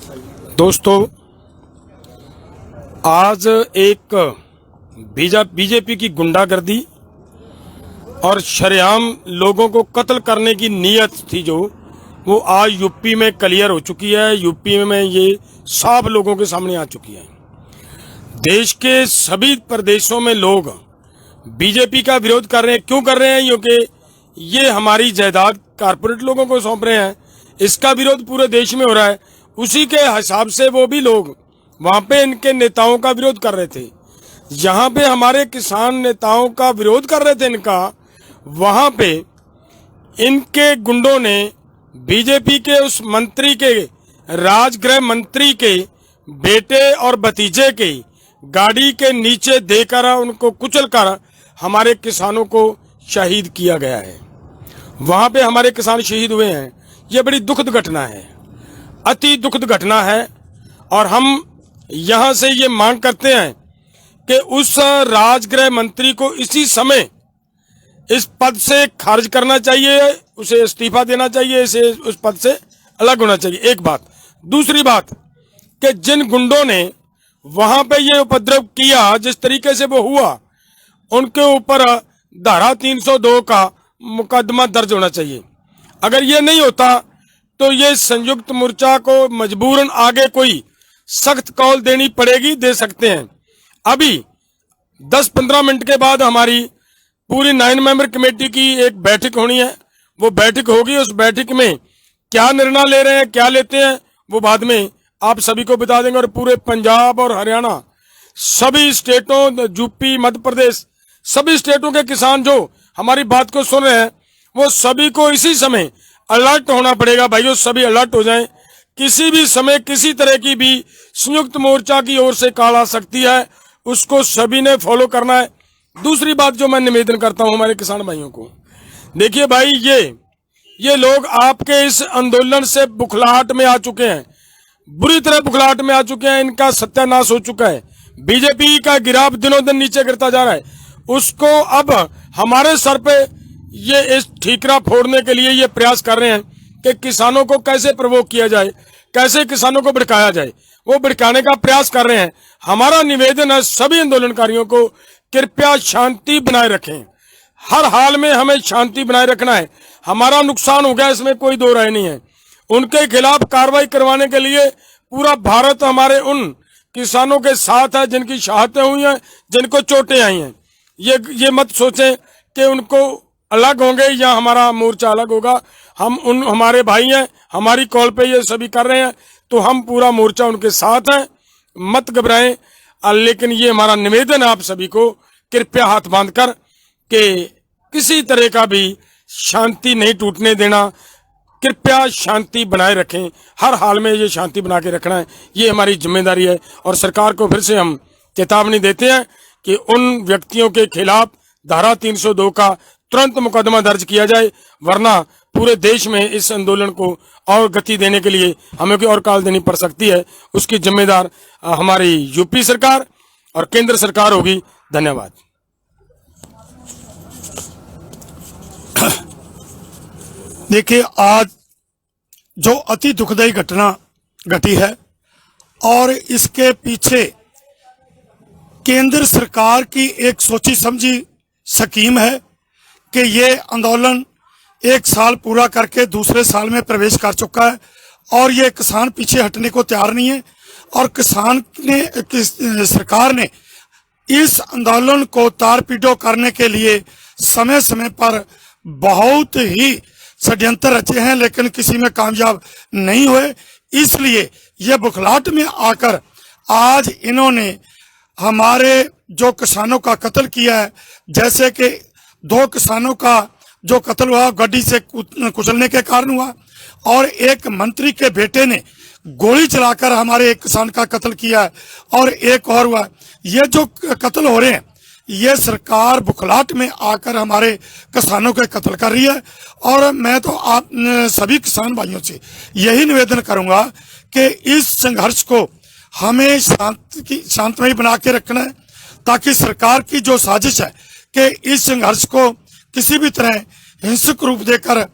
दोस्तों, आज एक बीजेपी की गुंडागर्दी और शरेआम लोगों को कत्ल करने की नीयत थी जो वो आज यूपी में क्लियर हो चुकी है। यूपी में ये साफ लोगों के सामने आ चुकी है। देश के सभी प्रदेशों में लोग बीजेपी का विरोध कर रहे हैं। क्यों कर रहे हैं? क्योंकि ये हमारी जायदाद कारपोरेट लोगों को सौंप रहे हैं। इसका विरोध पूरे देश में हो रहा है। उसी के हिसाब से वो भी लोग वहां पे इनके नेताओं का विरोध कर रहे थे। जहां पे हमारे किसान नेताओं का विरोध कर रहे थे इनका, वहां पे इनके गुंडों ने बीजेपी के उस मंत्री के, राजगृह मंत्री के बेटे और भतीजे के गाड़ी के नीचे देकर उनको कुचलकर हमारे किसानों को शहीद किया गया है। वहां पे हमारे किसान शहीद हुए हैं। ये बड़ी दुखद घटना है, अति दुखद घटना है। और हम यहां से ये मांग करते हैं कि उस राजगृह मंत्री को इसी समय इस पद से खारिज करना चाहिए, उसे इस्तीफा देना चाहिए, इसे उस पद से अलग होना चाहिए। एक बात। दूसरी बात कि जिन गुंडों ने वहां पे ये उपद्रव किया, जिस तरीके से वो हुआ, उनके ऊपर धारा 302 का मुकदमा दर्ज होना चाहिए। अगर ये नहीं होता तो ये संयुक्त मोर्चा को मजबूरन आगे कोई सख्त कॉल देनी पड़ेगी, दे सकते हैं। अभी 10-15 मिनट के बाद हमारी पूरी 9 मेंबर कमेटी की एक बैठक होनी है। वो बैठक होगी। उस बैठक में क्या निर्णय ले रहे हैं, क्या लेते हैं, वो बाद में आप सभी को बता देंगे। और पूरे पंजाब और हरियाणा, सभी स्टेटों, यूपी, मध्य प्रदेश, सभी स्टेटों के किसान जो हमारी बात को सुन रहे हैं, वो सभी को इसी समय अलर्ट होना पड़ेगा। भाइयों, सभी अलर्ट हो जाएं। किसी भी समय किसी तरह की भी संयुक्त मोर्चा की ओर से कॉल आ सकती है, उसको सभी ने फॉलो करना है। दूसरी बात जो मैं निवेदन करता हूं हमारे किसान भाइयों को, देखिए भाई, ये लोग आपके इस आंदोलन से बुखलाहट में आ चुके हैं, बुरी तरह बुखलाहट में आ चुके हैं। इनका सत्यानाश हो चुका है। बीजेपी का गिराव दिनों दिन नीचे गिरता जा रहा है। उसको अब हमारे सर पे ये इस ठीकरा फोड़ने के लिए ये प्रयास कर रहे हैं कि किसानों को कैसे प्रवोक किया जाए, कैसे किसानों को भड़काया जाए, वो भड़काने का प्रयास कर रहे हैं। हमारा निवेदन है सभी आंदोलनकारियों को, कृपया शांति बनाए रखें। हर हाल में हमें शांति बनाए रखना है। हमारा नुकसान हो गया, इसमें कोई दो राय नहीं है। उनके खिलाफ कार्रवाई करवाने के लिए पूरा भारत हमारे उन किसानों के साथ है जिनकी शहादतें हुई हैं, जिनको चोटें आई हैं। ये मत सोचें कि उनको अलग होंगे या हमारा मोर्चा अलग होगा। हमारे भाई हैं, हमारी कॉल पे ये सभी कर रहे हैं, तो हम पूरा मोर्चा उनके साथ हैं। मत घबराएं। लेकिन ये हमारा निवेदन है आप सभी को, कृपया हाथ बांधकर कि किसी तरह का भी शांति नहीं टूटने देना। कृपया शांति बनाए रखें। हर हाल में ये शांति बना के रखना है, ये हमारी जिम्मेदारी है। और सरकार को फिर से हम चेतावनी देते हैं कि उन व्यक्तियों के खिलाफ धारा 302 का तुरंत मुकदमा दर्ज किया जाए, वरना पूरे देश में इस आंदोलन को और गति देने के लिए हमें कोई और कॉल देनी पड़ सकती है। उसकी जिम्मेदार हमारी यूपी सरकार और केंद्र सरकार होगी। धन्यवाद। देखिए, आज जो अति दुखदायी घटना घटी है और इसके पीछे केंद्र सरकार की एक सोची समझी स्कीम है कि ये आंदोलन 1 साल पूरा करके दूसरे साल में प्रवेश कर चुका है और ये किसान पीछे हटने को तैयार नहीं है। और सरकार ने इस आंदोलन को तार-पीटो करने के लिए समय समय पर बहुत ही षड्यंत्र रचे हैं, लेकिन किसी में कामयाब नहीं हुए। इसलिए ये बुखलाहट में आकर आज इन्होंने हमारे जो किसानों का कत्ल किया है, जैसे कि 2 किसानों का जो कत्ल हुआ गड्डी से कुचलने के कारण हुआ, और एक मंत्री के बेटे ने गोली चलाकर हमारे एक किसान का कत्ल किया है, और एक और हुआ। ये जो कत्ल हो रहे हैं, ये सरकार बुखलाहट में आकर हमारे किसानों के कत्ल कर रही है। और मैं तो आप सभी किसान भाइयों से यही निवेदन करूंगा कि इस संघर्ष को हमें शांतमय बना के रखना है, ताकि सरकार की जो साजिश है कि इस संघर्ष को किसी भी तरह हिंसक रूप देकर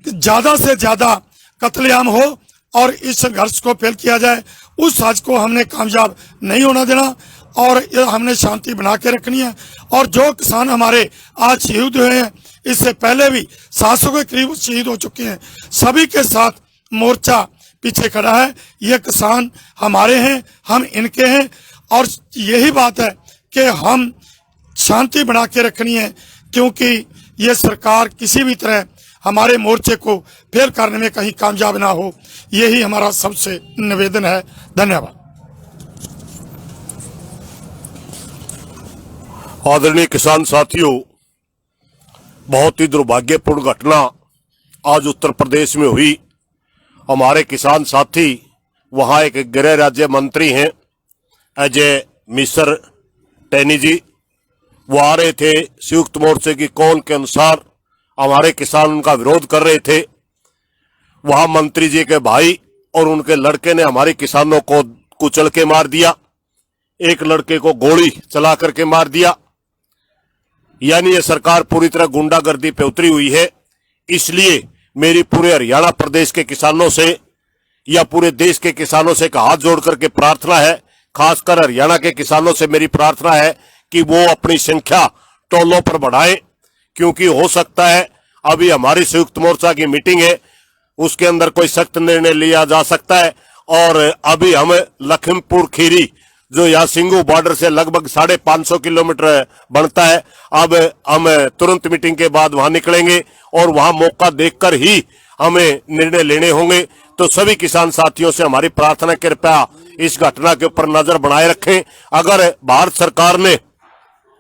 ज्यादा से ज्यादा कत्लेआम हो, और इस संघर्ष को फेल किया जाए, उस साज को हमने कामयाब नहीं होना देना और ये हमने शांति बना के रखनी है। और जो किसान हमारे आज शहीद हुए हैं, इससे पहले भी 700 के करीब शहीद हो चुके हैं, सभी के साथ मोर्चा पीछे खड़ा है। ये किसान हमारे हैं, हम इनके हैं और यही बात है कि हम शांति बना के रखनी है, क्योंकि ये सरकार किसी भी तरह हमारे मोर्चे को फेल करने में कहीं कामयाब ना हो, यही हमारा सबसे निवेदन है। धन्यवाद। आदरणीय किसान साथियों, बहुत ही दुर्भाग्यपूर्ण घटना आज उत्तर प्रदेश में हुई। हमारे किसान साथी, वहां एक गृह राज्य मंत्री हैं अजय मिश्र टैनी जी, वो आ रहे थे संयुक्त मोर्चे की कॉल के अनुसार, हमारे किसान उनका विरोध कर रहे थे। वहां मंत्री जी के भाई और उनके लड़के ने हमारे किसानों को कुचल के मार दिया, एक लड़के को गोली चला करके मार दिया। यानी ये सरकार पूरी तरह गुंडागर्दी पे उतरी हुई है। इसलिए मेरी पूरे हरियाणा प्रदेश के किसानों से या पूरे देश के किसानों से एक हाथ जोड़ करके प्रार्थना है, खासकर हरियाणा के किसानों से मेरी प्रार्थना है कि वो अपनी संख्या टोलों पर बढ़ाएं, क्योंकि हो सकता है अभी हमारी संयुक्त मोर्चा की मीटिंग है, उसके अंदर कोई सख्त निर्णय लिया जा सकता है। और अभी हम लखीमपुर खीरी जो यहाँ सिंगू बॉर्डर से लगभग 550 किलोमीटर बनता है, अब हम तुरंत मीटिंग के बाद वहां निकलेंगे और वहां मौका देखकर ही हमें निर्णय लेने होंगे। तो सभी किसान साथियों से हमारी प्रार्थना, कृपया इस घटना के ऊपर नजर बनाए रखें। अगर भारत सरकार ने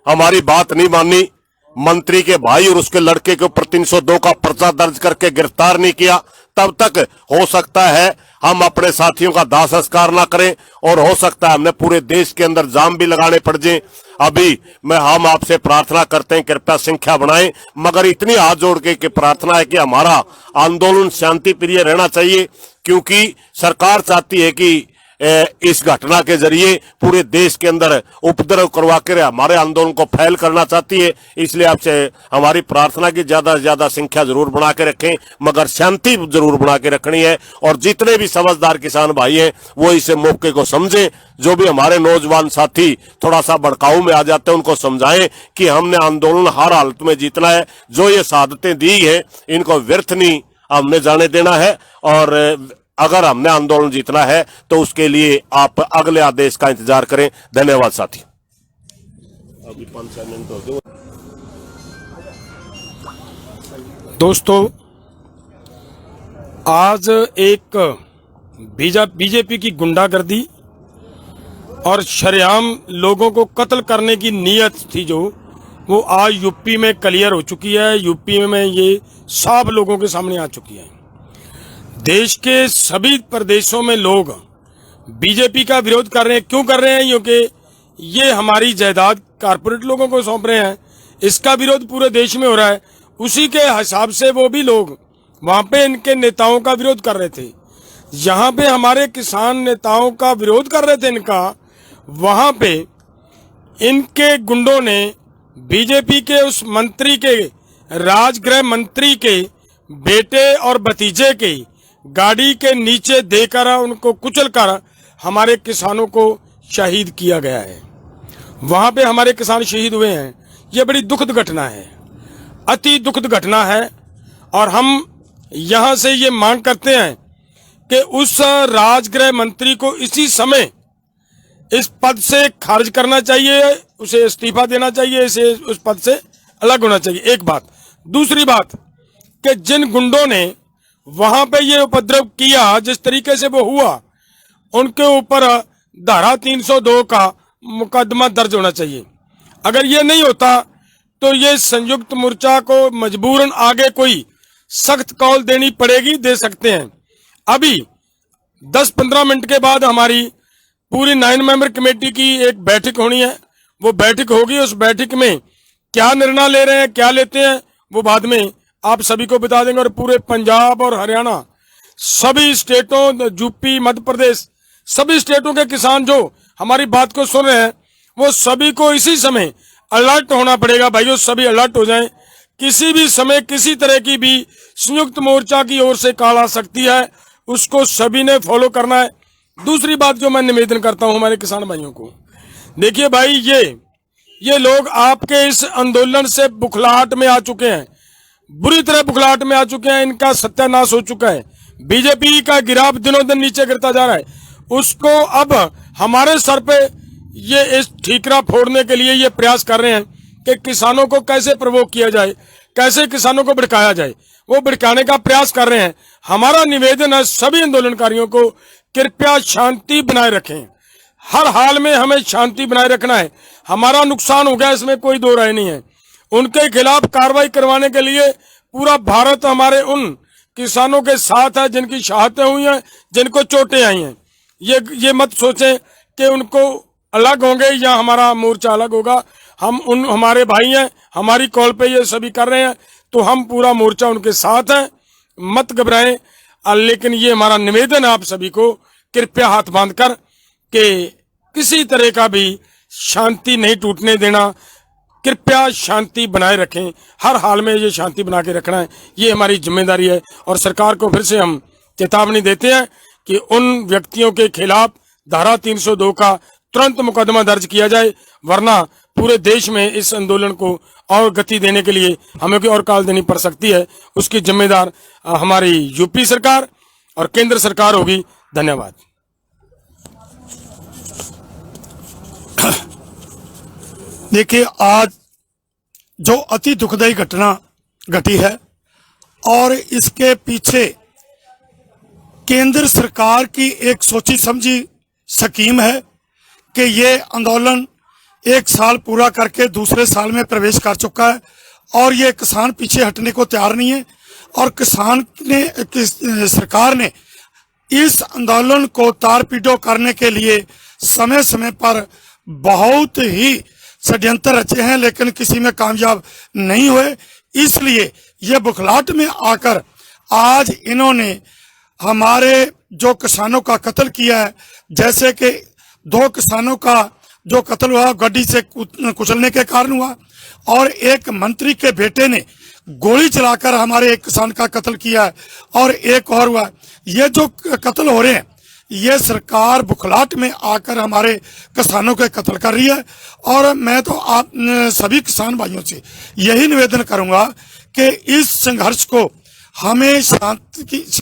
हमारी बात नहीं मानी, मंत्री के भाई और उसके लड़के के ऊपर 302 का पर्चा दर्ज करके गिरफ्तार नहीं किया, तब तक हो सकता है हम अपने साथियों का दाह संस्कार ना करें और हो सकता है हमने पूरे देश के अंदर जाम भी लगाने पड़ जाए। अभी हम आपसे प्रार्थना करते हैं, कृपया संख्या बढ़ाएं, मगर इतनी हाथ जोड़ के प्रार्थना है कि हमारा आंदोलन शांति प्रिय रहना चाहिए, क्योंकि सरकार चाहती है कि इस घटना के जरिए पूरे देश के अंदर उपद्रव करवा कर हमारे आंदोलन को फैल करना चाहती है। इसलिए आपसे हमारी प्रार्थना की ज्यादा से ज्यादा संख्या जरूर बना के रखें, मगर शांति जरूर बना के रखनी है। और जितने भी समझदार किसान भाई हैं वो इस मौके को समझें। जो भी हमारे नौजवान साथी थोड़ा सा भड़काऊ में आ जाते हैं, उनको समझाएं कि हमने आंदोलन हर हालत में जीतना है। जो ये शहादतें दी है इनको व्यर्थ नहीं हमने जाने देना है, और अगर हमने आंदोलन जीतना है तो उसके लिए आप अगले आदेश का इंतजार करें। धन्यवाद साथी। अभी 5-6 मिनट हो गए। दोस्तों, आज एक बीजेपी की गुंडागर्दी और शरेआम लोगों को कत्ल करने की नीयत थी जो, वो आज यूपी में क्लियर हो चुकी है। यूपी में ये सब लोगों के सामने आ चुकी है। देश के सभी प्रदेशों में लोग बीजेपी का विरोध कर रहे हैं। क्यों कर रहे हैं? क्योंकि ये हमारी जायदाद कारपोरेट लोगों को सौंप रहे हैं। इसका विरोध पूरे देश में हो रहा है। उसी के हिसाब से वो भी लोग वहां पे इनके नेताओं का विरोध कर रहे थे। जहां पे हमारे किसान नेताओं का विरोध कर रहे थे इनका, वहां पे इनके गुंडों ने बीजेपी के उस मंत्री के, राजगृह मंत्री के बेटे और भतीजे के गाड़ी के नीचे देकर उनको कुचलकर हमारे किसानों को शहीद किया गया है। वहां पे हमारे किसान शहीद हुए हैं। ये बड़ी दुखद घटना है, अति दुखद घटना है। और हम यहां से ये मांग करते हैं कि उस राजगृह मंत्री को इसी समय इस पद से खारिज करना चाहिए, उसे इस्तीफा देना चाहिए, इसे उस पद से अलग होना चाहिए। एक बात। दूसरी बात कि जिन गुंडों ने वहां पे ये उपद्रव किया, जिस तरीके से वो हुआ, उनके ऊपर धारा 302 का मुकदमा दर्ज होना चाहिए। अगर ये नहीं होता तो ये संयुक्त मोर्चा को मजबूरन आगे कोई सख्त कॉल देनी पड़ेगी, दे सकते हैं। अभी 10-15 मिनट के बाद हमारी पूरी 9 मेंबर कमेटी की एक बैठक होनी है। वो बैठक होगी, उस बैठक में क्या निर्णय ले रहे हैं, क्या लेते हैं, वो बाद में आप सभी को बता देंगे। और पूरे पंजाब और हरियाणा, सभी स्टेटों, यूपी, मध्य प्रदेश, सभी स्टेटों के किसान जो हमारी बात को सुन रहे हैं, वो सभी को इसी समय अलर्ट होना पड़ेगा। भाइयों, सभी अलर्ट हो जाएं। किसी भी समय किसी तरह की भी संयुक्त मोर्चा की ओर से कॉल आ सकती है। उसको सभी ने फॉलो करना है। दूसरी बात जो मैं निवेदन करता हूं हमारे किसान भाइयों को, देखिए भाई, ये लोग आपके इस आंदोलन से बुखलाहट में आ चुके हैं, बुरी तरह बुखलाहट में आ चुके हैं। इनका सत्यानाश हो चुका है। बीजेपी का गिराव दिनों दिन नीचे गिरता जा रहा है। उसको अब हमारे सर पे ये इस ठीकरा फोड़ने के लिए ये प्रयास कर रहे हैं कि किसानों को कैसे प्रवोक किया जाए, कैसे किसानों को भड़काया जाए, वो भड़काने का प्रयास कर रहे हैं। हमारा निवेदन है सभी आंदोलनकारियों को, कृपया शांति बनाए रखें। हर हाल में हमें शांति बनाए रखना है। हमारा नुकसान हो गया, इसमें कोई दो राय नहीं है। उनके खिलाफ कार्रवाई करवाने के लिए पूरा भारत हमारे उन किसानों के साथ है जिनकी शहादतें हुई हैं, जिनको चोटें आई हैं। ये मत सोचें कि उनको अलग होंगे या हमारा मोर्चा अलग होगा। हमारे भाई हैं, हमारी कॉल पे ये सभी कर रहे हैं, तो हम पूरा मोर्चा उनके साथ हैं, मत घबराएं। लेकिन ये हमारा निवेदन है आप सभी को, कृपया हाथ बांधकर कि किसी तरह का भी शांति नहीं टूटने देना, कृपया शांति बनाए रखें। हर हाल में ये शांति बना के रखना है, ये हमारी जिम्मेदारी है। और सरकार को फिर से हम चेतावनी देते हैं कि उन व्यक्तियों के खिलाफ धारा 302 का तुरंत मुकदमा दर्ज किया जाए, वरना पूरे देश में इस आंदोलन को और गति देने के लिए हमें कोई और काल देनी पड़ सकती है। उसकी जिम्मेदार हमारी यूपी सरकार और केंद्र सरकार होगी। धन्यवाद। देखिए, आज जो अति दुखदायी घटना घटी है और इसके पीछे केंद्र सरकार की एक सोची समझी स्कीम है कि ये आंदोलन 1 साल पूरा करके दूसरे साल में प्रवेश कर चुका है और ये किसान पीछे हटने को तैयार नहीं है। और सरकार ने इस आंदोलन को तार पीटो करने के लिए समय समय पर बहुत ही षड्यंत्र रचे हैं, लेकिन किसी में कामयाब नहीं हुए। इसलिए ये बुखलाहट में आकर आज इन्होंने हमारे जो किसानों का कत्ल किया है, जैसे कि 2 किसानों का जो कत्ल हुआ गड्डी से कुचलने के कारण हुआ, और एक मंत्री के बेटे ने गोली चलाकर हमारे एक किसान का कत्ल किया है, और एक और हुआ। ये जो कत्ल हो रहे हैं, ये सरकार बुखलाहट में आकर हमारे किसानों के कत्ल कर रही है। और मैं तो आप सभी किसान भाइयों से यही निवेदन करूंगा कि इस संघर्ष को हमें शांति